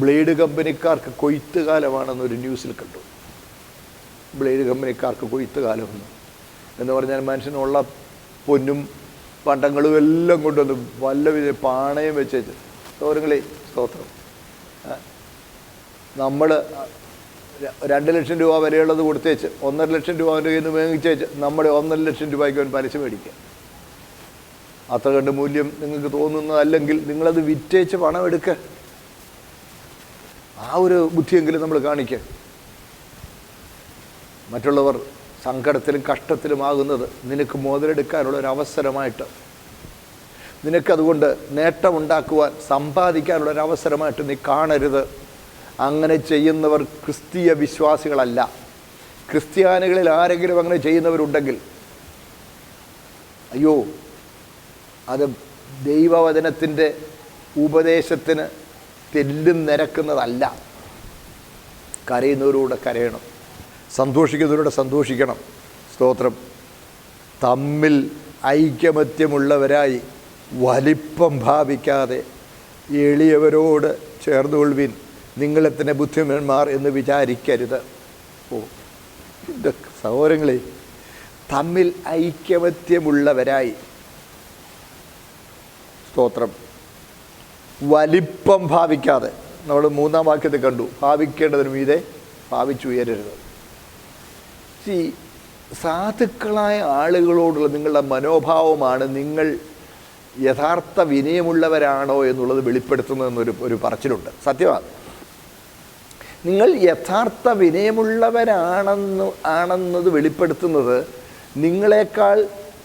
ബ്ലേഡ് കമ്പനിക്കാർക്ക് കൊയ്ത്ത് കാലമാണെന്നൊരു ന്യൂസിൽ കണ്ടു. ബ്ലേഡ് കമ്പനിക്കാർക്ക് കൊയ്ത്ത് കാലമെന്ന് എന്ന് പറഞ്ഞാൽ മനുഷ്യനുള്ള പൊന്നും പണ്ടങ്ങളും എല്ലാം കൊണ്ടുവന്ന് വല്ല പാണയും വെച്ചേച്ച്. സൗരങ്ങളെ, സ്തോത്രം, നമ്മൾ 2 ലക്ഷം രൂപ വിലയുള്ളത് കൊടുത്തേച്ച് 1.5 ലക്ഷം രൂപ അവൻ്റെ കയ്യിൽ നിന്ന് മേടിച്ചേച്ച് നമ്മുടെ 1.5 ലക്ഷം രൂപയ്ക്ക് അവൻ പലിശ മേടിക്കുക. അത്ര കണ്ട് മൂല്യം നിങ്ങൾക്ക് തോന്നുന്നതല്ലെങ്കിൽ നിങ്ങളത് വിറ്റേച്ച് പണം എടുക്കുക. ആ ഒരു ബുദ്ധിയെങ്കിലും നമ്മൾ കാണിക്കുക. മറ്റുള്ളവർ സങ്കടത്തിലും കഷ്ടത്തിലുമാകുന്നത് നിനക്ക് മുതലെടുക്കാനുള്ളൊരവസരമായിട്ട്, നിനക്കതുകൊണ്ട് നേട്ടമുണ്ടാക്കുവാൻ സമ്പാദിക്കാനുള്ളൊരവസരമായിട്ട് നീ കാണരുത്. അങ്ങനെ ചെയ്യുന്നവർ ക്രിസ്തീയ വിശ്വാസികളല്ല. ക്രിസ്ത്യാനികളിൽ ആരെങ്കിലും അങ്ങനെ ചെയ്യുന്നവരുണ്ടെങ്കിൽ അയ്യോ, അത് ദൈവവചനത്തിൻ്റെ ഉപദേശത്തിന് തെല്ലും നിരക്കുന്നതല്ല. കരയുന്നവരോട് കരയണം, സന്തോഷിക്കുന്നവരോട് സന്തോഷിക്കണം. സ്തോത്രം. തമ്മിൽ ഐകമത്യമുള്ളവരായി വലിപ്പം ഭാവിക്കാതെ എളിയവരോട് ചേർന്നുകൊള്ളുവിൻ, നിങ്ങളെ തന്നെ ബുദ്ധിമാന്മാർ എന്ന് വിചാരിക്കരുത്. എൻ്റെ സഹോദരങ്ങളെ, തമ്മിൽ ഐക്യമത്യമുള്ളവരായി, സ്തോത്രം, വലിപ്പം ഭാവിക്കാതെ. നമ്മൾ 3-ാം വാക്യത്തിൽ കണ്ടു, ഭാവിക്കേണ്ടതിന് മീതെ ഭാവിച്ചുയരരുത്. സാധുക്കളായ ആളുകളോടുള്ള നിങ്ങളുടെ മനോഭാവമാണ് നിങ്ങൾ യഥാർത്ഥ വിനയമുള്ളവരാണോ എന്നുള്ളത് വെളിപ്പെടുത്തുന്നതെന്നൊരു പറച്ചിലുണ്ട്. സത്യമാണ്. നിങ്ങൾ യഥാർത്ഥ വിനയമുള്ളവരാണെന്നത് വെളിപ്പെടുത്തുന്നത് നിങ്ങളെക്കാൾ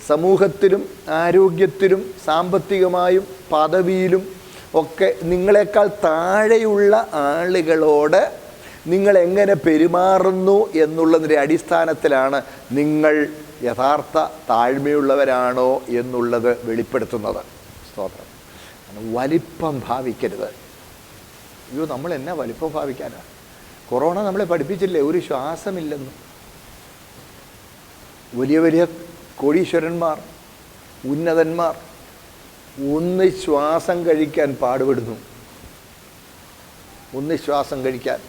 സമൂഹത്തിലും ആരോഗ്യത്തിലും സാമ്പത്തികമായും പദവിയിലും ഒക്കെ നിങ്ങളെക്കാൾ താഴെയുള്ള ആളുകളോട് നിങ്ങൾ എങ്ങനെ പെരുമാറുന്നു എന്നുള്ളതിൻ്റെ അടിസ്ഥാനത്തിലാണ് നിങ്ങൾ യഥാർത്ഥ താഴ്മയുള്ളവരാണോ എന്നുള്ളത് വെളിപ്പെടുത്തുന്നത്. സ്തോത്രം. വലിപ്പം ഭാവിക്കരുത്. അയ്യോ, നമ്മൾ എന്നാ വലിപ്പം ഭാവിക്കാനാണ്? കൊറോണ നമ്മളെ പഠിപ്പിച്ചില്ലേ ഒരു ശ്വാസമില്ലെന്ന്. വലിയ വലിയ കോടീശ്വരന്മാർ, ഉന്നതന്മാർ ഒന്ന് ശ്വാസം കഴിക്കാൻ പാടുപെടുന്നു. ഒന്ന് ശ്വാസം കഴിക്കാൻ.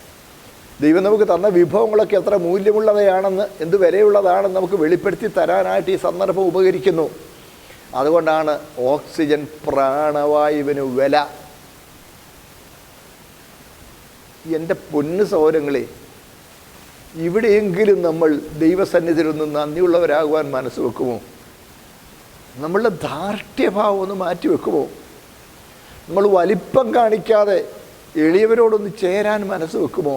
ദൈവം നമുക്ക് തന്ന വിഭവങ്ങളൊക്കെ എത്ര മൂല്യമുള്ളവയാണെന്ന്, എന്ത് വിലയുള്ളതാണെന്ന് നമുക്ക് വെളിപ്പെടുത്തി തരാനായിട്ട് ഈ സന്ദർഭം ഉപകരിക്കുന്നു. അതുകൊണ്ടാണ് ഓക്സിജൻ പ്രാണവായുവിന് വില. എൻ്റെ പൊന്നു സഹോദരങ്ങളെ, ഇവിടെയെങ്കിലും നമ്മൾ ദൈവസന്നിധിയിൽ നിന്ന് നന്ദിയുള്ളവരാകുവാൻ മനസ്സ് വെക്കുമോ? നമ്മളുടെ ധാർഷ്ട്യഭാവം ഒന്ന് മാറ്റി വെക്കുമോ? നമ്മൾ വലിപ്പം കാണിക്കാതെ എളിയവരോടൊന്ന് ചേരാൻ മനസ്സ് വെക്കുമോ?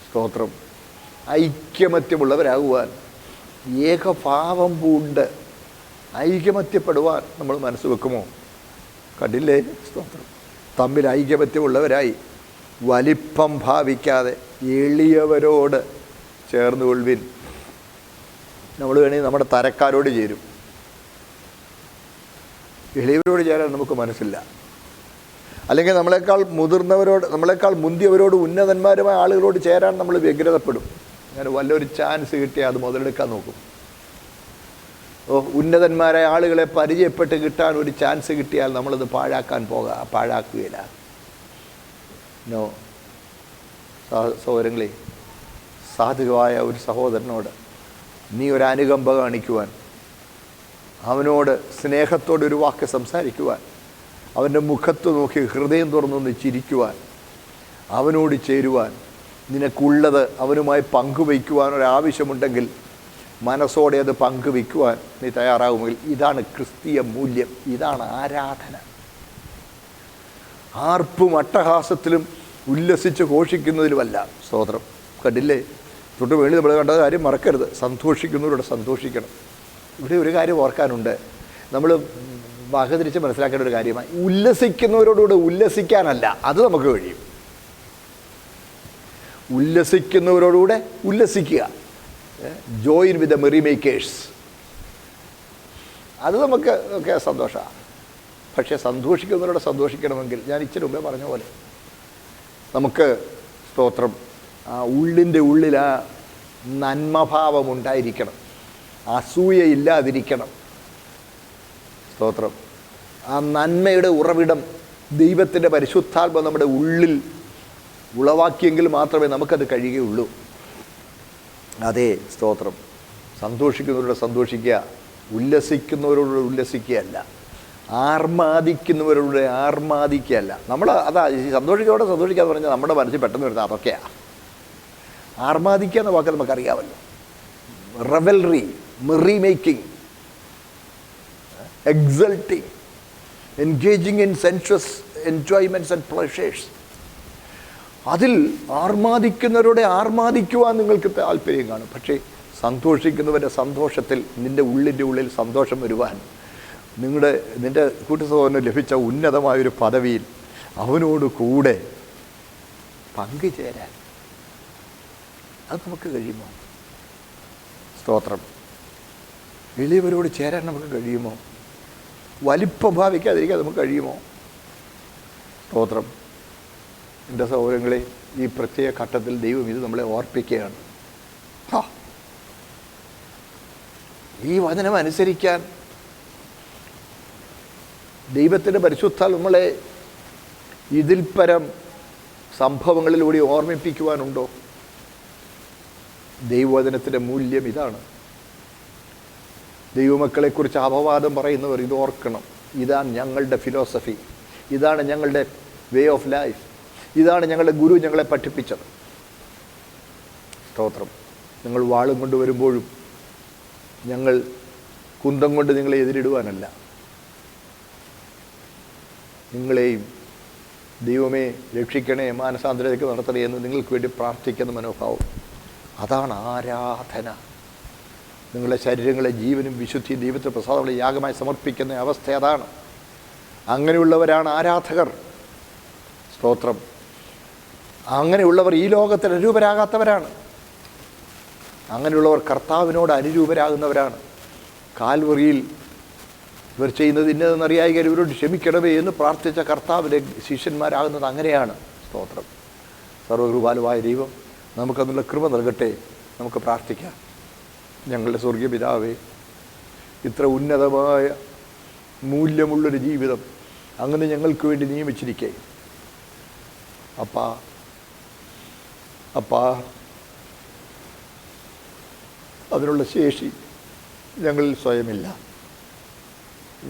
സ്തോത്രം. ഐക്യമത്യമുള്ളവരാകുവാൻ, ഏകഭാവം പൂണ്ട് ഐക്യമത്യപ്പെടുവാൻ നമ്മൾ മനസ്സ് വെക്കുമോ? കണ്ടില്ലേ? സ്തോത്രം. തമ്മിൽ ഐക്യമത്യമുള്ളവരായി വലിപ്പം ഭാവിക്കാതെ എളിയവരോട് ചേർന്നുകൊള്ളുവിൻ. നമ്മൾ വേണമെങ്കിൽ നമ്മുടെ തരക്കാരോട് ചേരും. എളിയവരോട് ചേരാൻ നമുക്ക് മനസ്സില്ല. അല്ലെങ്കിൽ നമ്മളെക്കാൾ മുതിർന്നവരോട്, നമ്മളെക്കാൾ മുന്തിയവരോട്, ഉന്നതന്മാരുമായ ആളുകളോട് ചേരാൻ നമ്മൾ വ്യഗ്രതപ്പെടും. അങ്ങനെ വല്ലൊരു ചാൻസ് കിട്ടിയാൽ അത് മുതലെടുക്കാൻ നോക്കും. ഉന്നതന്മാരായ ആളുകളെ പരിചയപ്പെട്ട് കിട്ടാൻ ഒരു ചാൻസ് കിട്ടിയാൽ നമ്മളത് പാഴാക്കുകയില്ല. നോ. സഹോദരങ്ങളെ, സാധുവായ ഒരു സഹോദരനോട് നീ ഒരു അനുകമ്പ കാണിക്കുവാൻ, അവനോട് സ്നേഹത്തോടൊരു വാക്ക് സംസാരിക്കുവാൻ, അവൻ്റെ മുഖത്ത് നോക്കി ഹൃദയം തുറന്നൊന്ന് ചിരിക്കുവാൻ, അവനോട് ചേരുവാൻ, നിനക്കുള്ളത് അവനുമായി പങ്കുവയ്ക്കുവാൻ ഒരാവശ്യമുണ്ടെങ്കിൽ മനസ്സോടെ അത് പങ്കുവയ്ക്കുവാൻ നീ തയ്യാറാകുമെങ്കിൽ ഇതാണ് ക്രിസ്തീയ മൂല്യം. ഇതാണ് ആരാധന. ആർപ്പും അട്ടഹാസത്തിലും ഉല്ലസിച്ച് ഘോഷിക്കുന്നതിലുമല്ല. സ്തോത്രം. കണ്ടില്ലേ? തൊട്ട് വേണ്ടി നമ്മൾ കണ്ട കാര്യം മറക്കരുത്. സന്തോഷിക്കുന്നവരോട് സന്തോഷിക്കണം. ഇവിടെ ഒരു കാര്യം ഓർക്കാനുണ്ട്. നമ്മൾ വകതിരിച്ച് മനസ്സിലാക്കേണ്ട ഒരു കാര്യമായി, ഉല്ലസിക്കുന്നവരോടുകൂടെ ഉല്ലസിക്കാനല്ല, അത് നമുക്ക് കഴിയും. ഉല്ലസിക്കുന്നവരോടുകൂടെ ഉല്ലസിക്കുക, join with the merry makers, അത് നമുക്ക് ഒക്കെ സന്തോഷമാണ്. പക്ഷേ സന്തോഷിക്കുന്നവരോട് സന്തോഷിക്കണമെങ്കിൽ ഞാൻ ഇച്ചിരി മുമ്പേ പറഞ്ഞ പോലെ നമുക്ക്, സ്തോത്രം, ആ ഉള്ളിൻ്റെ ഉള്ളിൽ ആ നന്മഭാവം ഉണ്ടായിരിക്കണം, അസൂയയില്ലാതിരിക്കണം. സ്തോത്രം. ആ നന്മയുടെ ഉറവിടം ദൈവത്തിൻ്റെ പരിശുദ്ധാത്മ നമ്മുടെ ഉള്ളിൽ ഉളവാക്കിയെങ്കിൽ മാത്രമേ നമുക്കത് കഴിയുകയുള്ളൂ. അതേ. സ്തോത്രം. സന്തോഷിക്കുന്നവരോട് സന്തോഷിക്കുക, ഉല്ലസിക്കുന്നവരോട് ഉല്ലസിക്കുകയല്ല, ആർമാദിക്കുന്നവരോട് ആർമാദിക്കുകയല്ല. നമ്മൾ അതാ സന്തോഷിക്കോടെ സന്തോഷിക്കാന്ന് പറഞ്ഞാൽ നമ്മുടെ മനസ്സിൽ പെട്ടെന്ന് വരുന്നത് അതൊക്കെയാണ്. ആർമാദിക്കുക എന്ന വാക്ക് നമുക്കറിയാമല്ലോ. Revelry, merry making, exulting, engaging in sensuous enjoyments and pleasures. അതിൽ ആർമാദിക്കുന്നവരോടെ ആർമാദിക്കുവാൻ നിങ്ങൾക്ക് താല്പര്യം കാണും. പക്ഷേ സന്തോഷിക്കുന്നവരുടെ സന്തോഷത്തിൽ നിൻ്റെ ഉള്ളിൽ സന്തോഷം വരുവാൻ, നിൻ്റെ കൂട്ടുസഹോദരന് ലഭിച്ച ഉന്നതമായൊരു പദവിയിൽ അവനോട് കൂടെ പങ്കുചേരാൻ അത് നമുക്ക് കഴിയുമോ? സ്തോത്രം. എളിയവരോട് ചേരാൻ നമുക്ക് കഴിയുമോ? വലിപ്പം ഭാവിക്കാതിരിക്കാൻ നമുക്ക് കഴിയുമോ? സ്തോത്രം. എൻ്റെ സഹോദരങ്ങളെ, ഈ പ്രത്യേക ഘട്ടത്തിൽ ദൈവം ഇത് നമ്മളെ ഓർപ്പിക്കുകയാണ്. ഈ വചനം അനുസരിക്കാൻ ദൈവത്തിൻ്റെ പരിശുദ്ധാൽ നമ്മളെ ഇതിൽ പരം സംഭവങ്ങളിലൂടെ ഓർമ്മിപ്പിക്കുവാനുണ്ടോ? ദൈവവചനത്തിൻ്റെ മൂല്യം ഇതാണ്. ദൈവമക്കളെക്കുറിച്ച് അപവാദം പറയുന്നവർ ഇത് ഓർക്കണം. ഇതാണ് ഞങ്ങളുടെ ഫിലോസഫി, ഇതാണ് ഞങ്ങളുടെ വേ ഓഫ് ലൈഫ്, ഇതാണ് ഞങ്ങളുടെ ഗുരു ഞങ്ങളെ പഠിപ്പിച്ചത്. സ്തോത്രം. ഞങ്ങൾ വാളും കൊണ്ട് വരുമ്പോഴും ഞങ്ങൾ കുന്തം കൊണ്ട് നിങ്ങളെ എതിരിടുവാനല്ല, നിങ്ങളെയും ദൈവമേ രക്ഷിക്കണേ, മാനസാന്തരത്തേക്ക് നടത്തണേ എന്ന് നിങ്ങൾക്ക് വേണ്ടി പ്രാർത്ഥിക്കുന്ന മനോഭാവം, അതാണ് ആരാധന. നിങ്ങളുടെ ശരീരങ്ങളെ ജീവനും വിശുദ്ധിയും ദൈവത്തിന് പ്രസാദമുള്ള യാഗമായി സമർപ്പിക്കുന്ന അവസ്ഥ അതാണ്. അങ്ങനെയുള്ളവരാണ് ആരാധകർ. സ്തോത്രം. അങ്ങനെയുള്ളവർ ഈ ലോകത്തിൽ അനുരൂപരാകാത്തവരാണ്. അങ്ങനെയുള്ളവർ കർത്താവിനോട് അനുരൂപരാകുന്നവരാണ്. കാൽവറിയിൽ ഇവർ ചെയ്യുന്നത് ഇന്നതെന്നറിയായി ഇവരോട് ക്ഷമിക്കണമേ എന്ന് പ്രാർത്ഥിച്ച കർത്താവിൻ്റെ ശിഷ്യന്മാരാകുന്നത് അങ്ങനെയാണ്. സ്തോത്രം. സർവകൃപാലുവായ ദൈവം നമുക്കതിനുള്ള കൃപ നൽകട്ടെ. നമുക്ക് പ്രാർത്ഥിക്കാം. ഞങ്ങളുടെ സ്വർഗീയ പിതാവേ, ഇത്ര ഉന്നതമായ മൂല്യമുള്ളൊരു ജീവിതം അങ്ങനെ ഞങ്ങൾക്ക് വേണ്ടി നിയമിച്ചിരിക്കേ. അപ്പാ അതിനുള്ള ശേഷി ഞങ്ങളിൽ സ്വയമില്ല.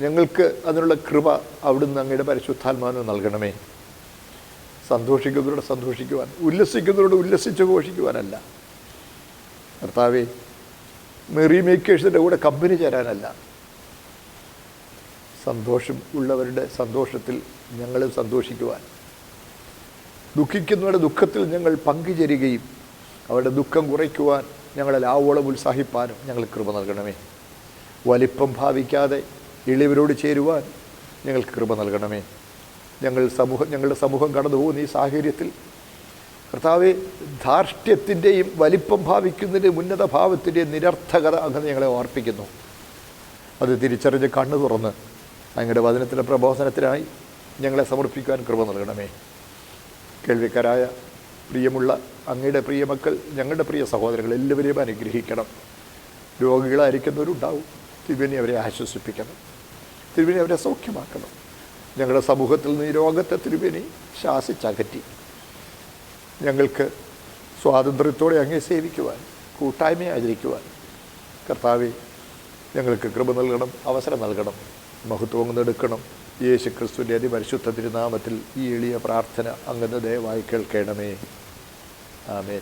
ഞങ്ങൾക്ക് അതിനുള്ള കൃപ അവിടുന്ന് അങ്ങയുടെ പരിശുദ്ധാത്മാവിന് നൽകണമേ. സന്തോഷിക്കുന്നവരോട് സന്തോഷിക്കുവാൻ, ഉല്ലസിക്കുന്നവരോട് ഉല്ലസിച്ച് ഘോഷിക്കുവാനല്ല കർത്താവേ, മെറി മേക്കേഴ്സിൻ്റെ കൂടെ കമ്പനി ചേരാനല്ല, സന്തോഷം ഉള്ളവരുടെ സന്തോഷത്തിൽ ഞങ്ങളും സന്തോഷിക്കുവാൻ, ദുഃഖിക്കുന്നവരുടെ ദുഃഖത്തിൽ ഞങ്ങൾ പങ്കുചേരുകയും അവരുടെ ദുഃഖം കുറയ്ക്കുവാൻ ഞങ്ങളെ ആവോളം ഉത്സാഹിപ്പാനും ഞങ്ങൾ കൃപ നൽകണമേ. വലിപ്പം ഭാവിക്കാതെ എളിയവരോട് ചേരുവാൻ ഞങ്ങൾക്ക് കൃപ നൽകണമേ. ഞങ്ങളുടെ സമൂഹം കടന്നു പോകുന്ന ഈ സാഹചര്യത്തിൽ കർത്താവെ, ധാർഷ്ട്യത്തിൻ്റെയും വലിപ്പം ഭാവിക്കുന്നതിൻ്റെയും ഉന്നത ഭാവത്തിൻ്റെയും നിരർത്ഥകത അങ്ങനെ ഞങ്ങളെ ഓർപ്പിക്കുന്നു. അത് തിരിച്ചറിഞ്ഞ് കണ്ണു തുറന്ന് അങ്ങയുടെ വചനത്തിൻ്റെ പ്രബോധനത്തിനായി ഞങ്ങളെ സമർപ്പിക്കാൻ കൃപ നൽകണമേ. കേൾവിക്കാരായ പ്രിയമുള്ള അങ്ങയുടെ പ്രിയ മക്കൾ, ഞങ്ങളുടെ പ്രിയ സഹോദരങ്ങൾ എല്ലാവരെയും അനുഗ്രഹിക്കണം. രോഗികളായിരിക്കുന്നവരുണ്ടാവും, തിരുവേനി അവരെ ആശ്വസിപ്പിക്കണം, തിരുവേനി അവരെ സൗഖ്യമാക്കണം. ഞങ്ങളുടെ സമൂഹത്തിൽ നിന്ന് ഈ രോഗത്തെ തിരുവേനി ശാസിച്ചകറ്റി ഞങ്ങൾക്ക് സ്വാതന്ത്ര്യത്തോടെ അങ്ങേ സേവിക്കുവാൻ, കൂട്ടായ്മയെ ആചരിക്കുവാൻ കർത്താവേ ഞങ്ങൾക്ക് കൃപ നൽകണം, അവസരം നൽകണം. മഹത്വം എടുക്കണം. യേശു ക്രിസ്തുവിൻ്റെ അതിപരിശുദ്ധ തിരുനാമത്തിൽ ഈ എളിയ പ്രാർത്ഥന അങ്ങ് ദയവായി കേൾക്കണമേ. ആമേൻ.